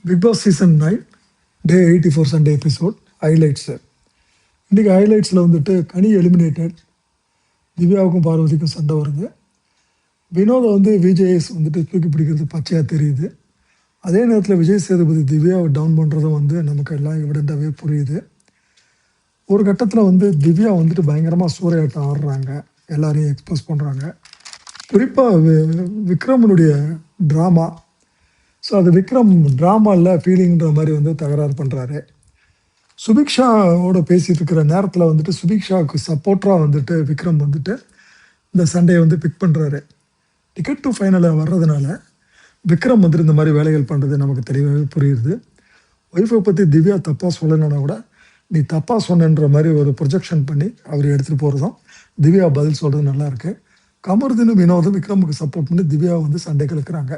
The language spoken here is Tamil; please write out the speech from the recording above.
பிக் பாஸ் சீசன் 9 டே 84 சண்டே எபிசோட் ஹைலைட்ஸு. இன்றைக்கி ஹைலைட்ஸில் வந்துட்டு கனி எலிமினேட்டட், திவ்யாவுக்கும் பார்வதிக்கும் சண்டை வருது. வினோதை வந்து விஜேஎஸ் வந்துட்டு தூக்கி பிடிக்கிறது பச்சையாக தெரியுது. அதே நேரத்தில் விஜய் சேதுபதி திவ்யாவை டவுன் பண்ணுறதும் வந்து நமக்கு எல்லாம் எவிடெண்ட்டாகவே புரியுது. ஒரு கட்டத்தில் வந்து திவ்யா வந்துட்டு பயங்கரமாக சூறையாட்டம் ஆடுறாங்க, எல்லாரையும் எக்ஸ்போஸ் பண்ணுறாங்க. குறிப்பாக விக்ரமனுடைய ட்ராமா. ஸோ அது விக்ரம் ட்ராமாவில் ஃபீலிங்கிற மாதிரி வந்து தகராறு பண்ணுறாரு. சுபிக்ஷாவோட பேசிகிட்டு இருக்கிற நேரத்தில் வந்துட்டு சுபிக்ஷாவுக்கு சப்போர்ட்டராக வந்துட்டு விக்ரம் வந்துட்டு இந்த சண்டையை வந்து பிக் பண்ணுறாரு. டிக்கெட் டு ஃபைனலில் வர்றதுனால விக்ரம் வந்துட்டு இந்த மாதிரி வேலைகள் பண்ணுறது நமக்கு தெளிவாகவே புரியுது. ஒய்ஃபை பற்றி திவ்யா தப்பாக சொல்லலைன்னா கூட நீ தப்பாக சொன்னன்ற மாதிரி ஒரு ப்ரொஜெக்ஷன் பண்ணி அவர் எடுத்துகிட்டு போகிறதும் திவ்யா பதில் சொல்கிறது நல்லாயிருக்கு. கமருதீனும் வினோதும் விக்ரமுக்கு சப்போர்ட் பண்ணி திவ்யாவை வந்து சண்டை கலக்கிறாங்க.